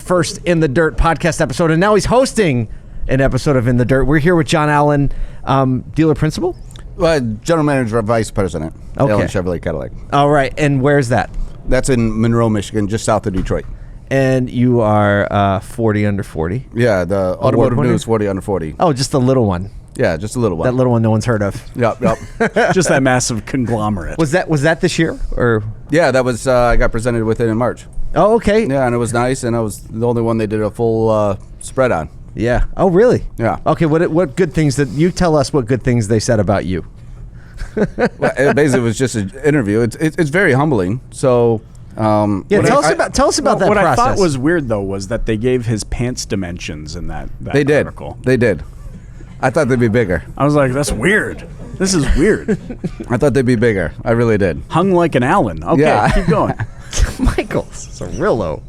first In the Dirt podcast episode, and now he's hosting an episode of In the Dirt. We're here with John Allen, dealer principal? General manager, vice president. Okay. Allen Chevrolet Cadillac. All right, and where's that? That's in Monroe, Michigan, just south of Detroit. And you are 40 under 40? Yeah, the Automotive News 40 under 40. Oh, just the little one. Yeah, just a little one. That little one no one's heard of. Yep. Just that massive conglomerate. Was that this year? Or Yeah, that was, I got presented with it in March. Oh, okay. Yeah, and it was nice, and I was the only one they did a full spread on. Yeah. Oh, really? Yeah. Okay, what good things that you tell us what good things they said about you? Well, it basically was just an interview. It's very humbling. So Yeah, tell us about that what process. I thought was weird though was that they gave his pants dimensions in that they did. article. They did. I thought they'd be bigger. I was like, that's weird. This is weird. I thought they'd be bigger. I really did. Hung like an Allen. Okay, Yeah. keep going. Michael, it's a real low.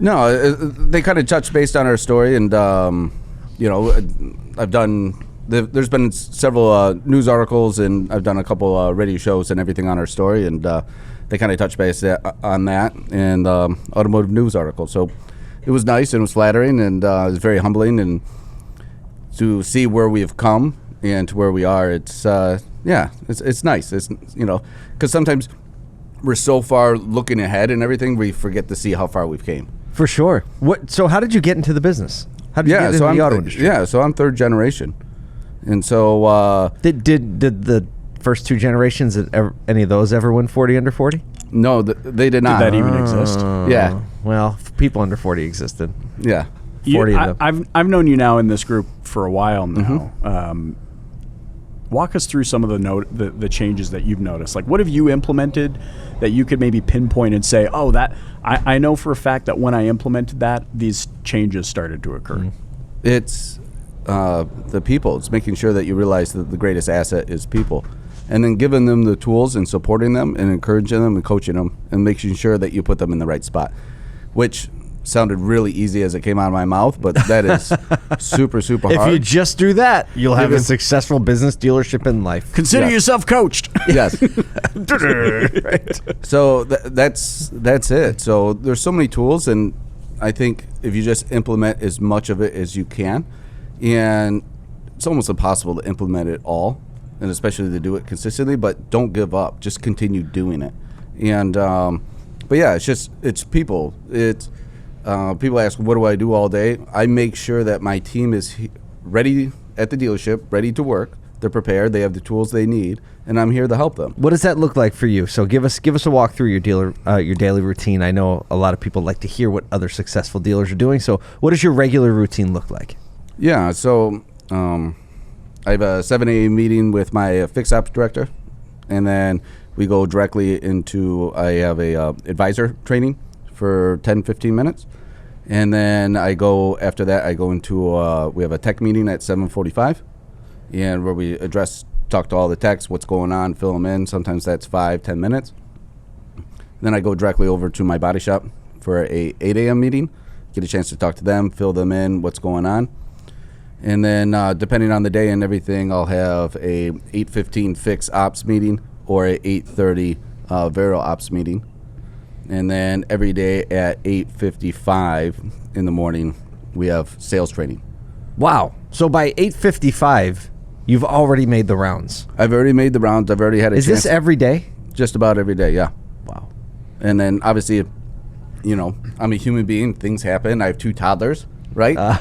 No, they kind of touched based on our story, and I've done. There's been several news articles, and I've done a couple radio shows and everything on our story, and they kind of touched base on that and automotive news article. So it was nice and it was flattering, and it was very humbling, and to see where we've come and to where we are, it's nice. It's because sometimes we're so far looking ahead and everything, we forget to see how far we've came. For sure. So how did you get into the business? How did you get into the auto industry? Yeah, so I'm third generation. And so did the first two generations, any of those ever win 40 under 40? No, they did not. Did that even exist? Yeah. Well, people under 40 existed. Yeah. 40 of them. I've known you now in this group for a while now. Mm-hmm. Walk us through some of the changes that you've noticed. Like, what have you implemented that you could maybe pinpoint and say, oh, that I know for a fact that when I implemented that, these changes started to occur. Mm-hmm. It's the people. It's making sure that you realize that the greatest asset is people, and then giving them the tools and supporting them and encouraging them and coaching them and making sure that you put them in the right spot, which sounded really easy as it came out of my mouth, but that is super hard. If you just do that, you'll have a successful business, dealership, and life. Consider yourself coached. Yes. Right. So that's it. So there's so many tools, and I think if you just implement as much of it as you can, and it's almost impossible to implement it all, and especially to do it consistently, but don't give up. Just continue doing it. And but yeah, it's people. It's people ask, what do I do all day? I make sure that my team is ready at the dealership, ready to work. They're prepared. They have the tools they need, and I'm here to help them. What does that look like for you? So give us a walk through your daily routine. I know a lot of people like to hear what other successful dealers are doing. So what does your regular routine look like? Yeah, so I have a 7 a.m. meeting with my fixed ops director, and then we go directly into, I have a advisor training for 10-15 minutes, and then after that I go into we have a tech meeting at 7:45, and where we talk to all the techs, what's going on, fill them in. Sometimes that's 5-10 minutes. Then I go directly over to my body shop for a 8 a.m. meeting, get a chance to talk to them, fill them in, what's going on. And then depending on the day and everything, I'll have a 8:15 fix ops meeting or a 8:30 Vero ops meeting. And then every day at 8:55 in the morning, we have sales training. Wow. So by 8:55, you've already made the rounds. I've already made the rounds. I've already had a chance. Is this every day? Just about every day, yeah. Wow. And then obviously, I'm a human being. Things happen. I have 2 toddlers, right?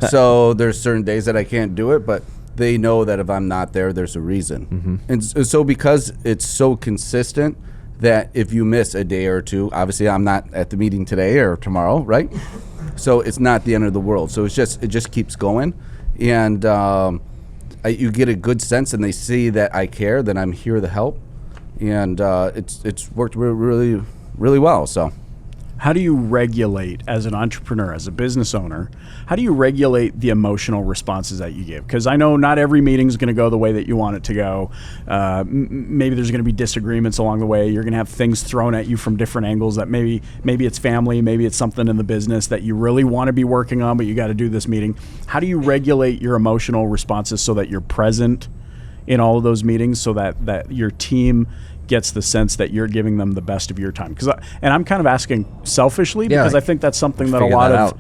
So there's certain days that I can't do it, but they know that if I'm not there, there's a reason. Mm-hmm. And so because it's so consistent that if you miss a day or two, obviously I'm not at the meeting today or tomorrow, right? So it's not the end of the world. So it just keeps going, and you get a good sense, and they see that I care, that I'm here to help, and it's worked really, really well. So. How do you regulate, as an entrepreneur, as a business owner, how do you regulate the emotional responses that you give? Because I know not every meeting is going to go the way that you want it to go. Maybe there's going to be disagreements along the way. You're going to have things thrown at you from different angles that maybe it's family, maybe it's something in the business that you really want to be working on, but you got to do this meeting. How do you regulate your emotional responses so that you're present in all of those meetings, so that your team gets the sense that you're giving them the best of your time. And I'm kind of asking selfishly because I think that's something that a lot of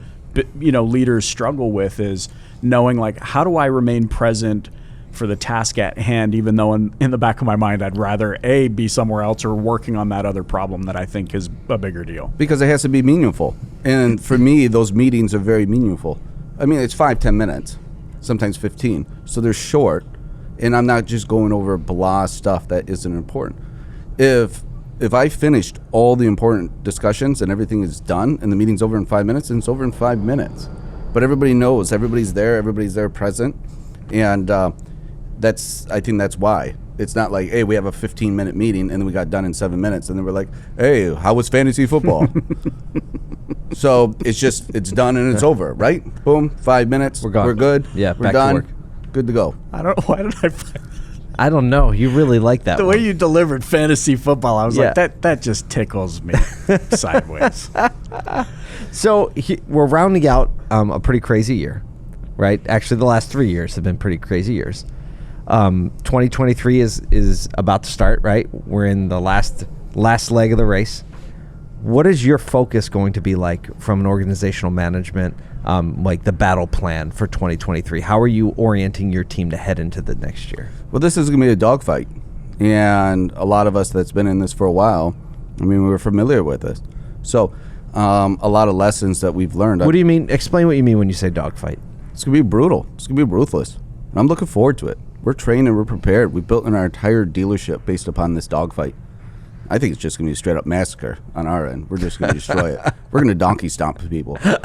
leaders struggle with, is knowing, like, how do I remain present for the task at hand, even though in the back of my mind I'd rather be somewhere else or working on that other problem that I think is a bigger deal. Because it has to be meaningful. And for me, those meetings are very meaningful. I mean, it's 5-10 minutes, sometimes 15. So they're short, and I'm not just going over blah stuff that isn't important. If I finished all the important discussions and everything is done and the meeting's over in 5 minutes, then it's over in 5 minutes. But everybody knows, everybody's there present, and I think that's why. It's not like, hey, we have a 15-minute meeting and then we got done in 7 minutes, and then we're like, hey, how was fantasy football? So it's done and it's over, right? Boom, 5 minutes, we're gone. We're good. Yeah, we're back done. to work. Good to go. Why did I find I don't know. You really like that the one. way you delivered fantasy football? I was like, that just tickles me sideways. So we're rounding out a pretty crazy year, right? Actually, the last 3 years have been pretty crazy years. 2023 is about to start, right? We're in the last leg of the race. What is your focus going to be like from an organizational management, like the battle plan for 2023? How are you orienting your team to head into the next year? Well, this is going to be a dogfight. And a lot of us that's been in this for a while, I mean, we're familiar with this. So a lot of lessons that we've learned. What do you mean? Explain what you mean when you say dogfight. It's going to be brutal. It's going to be ruthless. And I'm looking forward to it. We're trained and we're prepared. We built our entire dealership based upon this dogfight. I think it's just going to be a straight up massacre on our end. We're just going to destroy it. We're going to donkey stomp people. And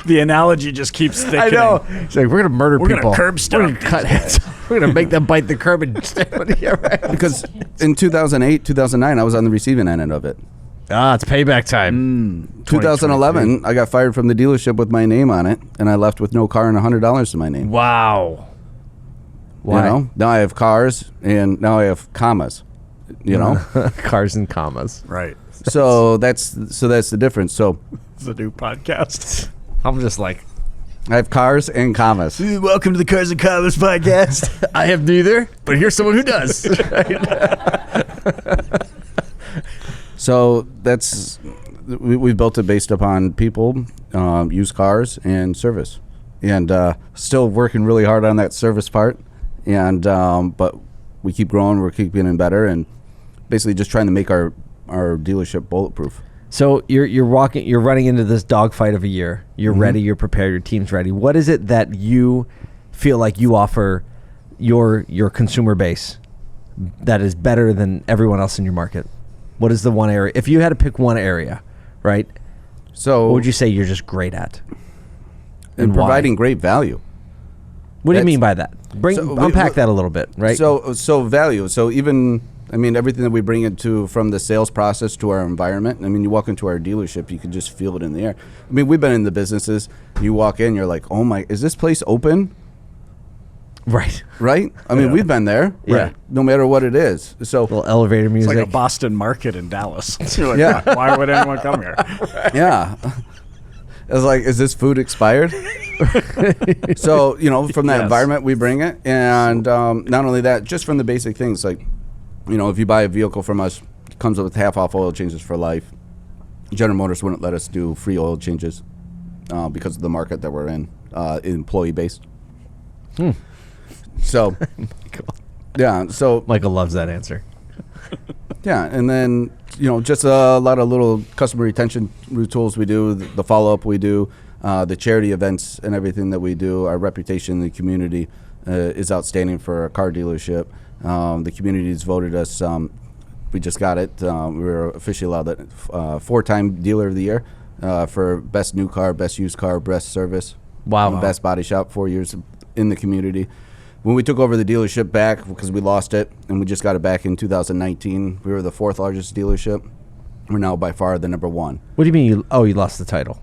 the analogy just keeps thickening. I know. It's like, we're going to murder people. We're going to curb stomp. We're going to cut heads. We're going to make them bite the curb and stay on the right. Because in 2008, 2009, I was on the receiving end of it. It's payback time. 2011, I got fired from the dealership with my name on it, and I left with no car and $100 to my name. Wow. Why? You know, now I have cars, and now I have commas. You know, cars and commas. Right. So that's the difference. So it's a new podcast. I'm just like, I have cars and commas. Welcome to the Cars and Commas podcast. I have neither, but here's someone who does. So we built it based upon people, used cars, and service, and still working really hard on that service part. And but we keep growing, we're keeping getting better, and basically just trying to make our dealership bulletproof. So you're running into this dogfight of a year. You're ready, you're prepared, your team's ready. What is it that you feel like you offer your consumer base that is better than everyone else in your market? What is the one area? If you had to pick one area, right? So what would you say you're just great at? And providing great value. What do you mean by that? Unpack that a little bit, right? So value. So even, I mean, everything that we bring into from the sales process to our environment. I mean, you walk into our dealership, you can just feel it in the air. I mean, we've been in the businesses. You walk in, you're like, oh my, is this place open? Right. I mean, we've been there. Yeah. Right? No matter what it is. So little elevator music. It's like a Boston market in Dallas. Like, yeah. Why would anyone come here? Yeah. It's like, is this food expired? So, you know, from that environment, we bring it. And not only that, just from the basic things, like, you know, if you buy a vehicle from us, it comes with half off oil changes for life. General Motors wouldn't let us do free oil changes because of the market that we're in, employee-based. So, yeah. So Michael loves that answer. Yeah, and then, you know, just a lot of little customer retention tools we do, the follow-up we do, the charity events and everything that we do. Our reputation in the community is outstanding for a car dealership. The community has voted us. We just got it. We were officially allowed that 4-time Dealer of the Year for best new car, best used car, best service. Wow. Best body shop, 4 years in the community. When we took over the dealership back, because we lost it, and we just got it back in 2019, we were the 4th largest dealership. We're now by far the number 1. What do you mean? You lost the title?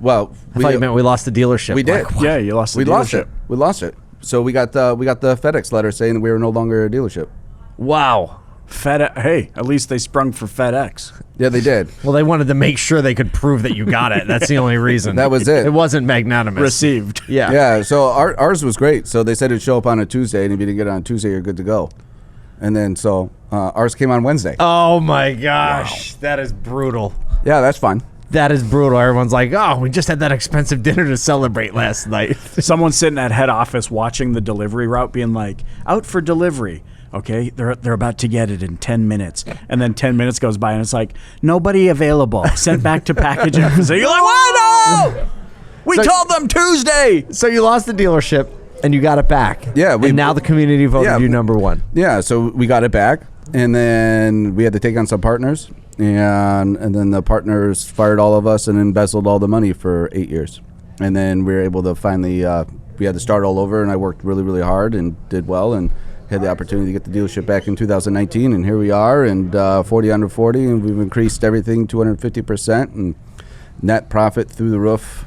Well, I thought you meant we lost the dealership. We did. Yeah, you lost the dealership. We lost it. So we got the FedEx letter saying that we were no longer a dealership. Wow. Hey, at least they sprung for FedEx. Yeah, they did. Well, they wanted to make sure they could prove that you got it. That's the only reason. That was it. It wasn't magnanimous. Received. Yeah. Yeah, so ours was great. So they said it'd show up on a Tuesday, and if you didn't get it on Tuesday, you're good to go. And then so ours came on Wednesday. Oh my gosh, that is brutal. Yeah, that's fun. That is brutal. Everyone's like, oh, we just had that expensive dinner to celebrate last night. Someone's sitting at head office watching the delivery route being like, out for delivery. Okay, they're about to get it in 10 minutes. And then 10 minutes goes by and it's like, nobody available. Sent back to packaging. So you're like, what? No! We told them Tuesday. So you lost the dealership and you got it back. Yeah. And now the community voted you number one. Yeah, so we got it back. And then we had to take on some partners. And then the partners fired all of us and embezzled all the money for 8 years. And then we were able to finally, we had to start all over. And I worked really, really hard and did well. And had the opportunity to get the dealership back in 2019, and here we are, and 40 under 40, and we've increased everything 250%, and net profit through the roof.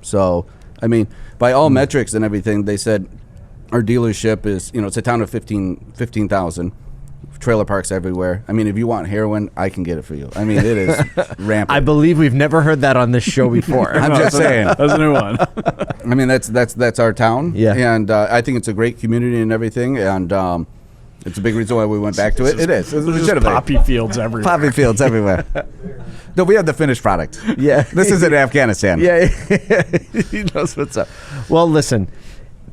So, I mean, by all metrics and everything, they said our dealership is, it's a town of 15,000, trailer parks everywhere. I mean, if you want heroin, I can get it for you. I mean, it is rampant. I believe we've never heard that on this show before. I'm just saying. That's a new one. I mean, that's our town. Yeah. And I think it's a great community and everything. And it's a big reason why we went back to it. It is. It's There's just poppy fields everywhere. Poppy fields everywhere. No, we have the finished product. Yeah. This is in Afghanistan. Yeah. He knows what's up. Well, listen,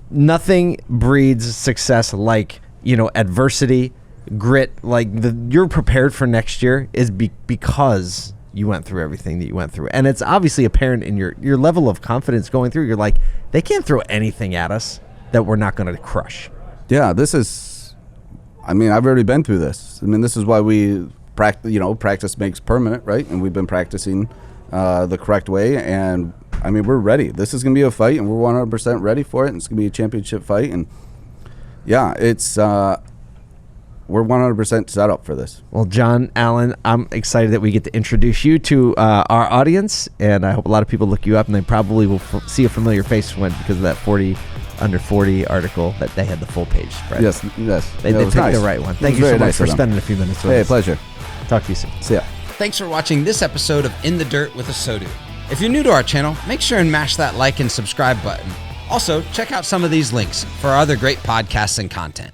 nothing breeds success like, adversity, grit. Like you're prepared for next year is because you went through everything that you went through. And it's obviously apparent in your level of confidence going through. You're like, they can't throw anything at us that we're not going to crush. Yeah, this is, I've already been through this. This is why we practice makes permanent, right? And we've been practicing the correct way. And we're ready. This is going to be a fight, and we're 100% ready for it. And it's going to be a championship fight. And yeah, it's, we're 100% set up for this. Well, John Allen, I'm excited that we get to introduce you to our audience, and I hope a lot of people look you up, and they probably will see a familiar face because of that 40 under 40 article that they had the full page spread. Yes. They picked the right one. Thank you so much for spending a few minutes with us. Hey, pleasure. Talk to you soon. See ya. Thanks for watching this episode of In the Dirt with ASOTU. If you're new to our channel, make sure and mash that like and subscribe button. Also, check out some of these links for our other great podcasts and content.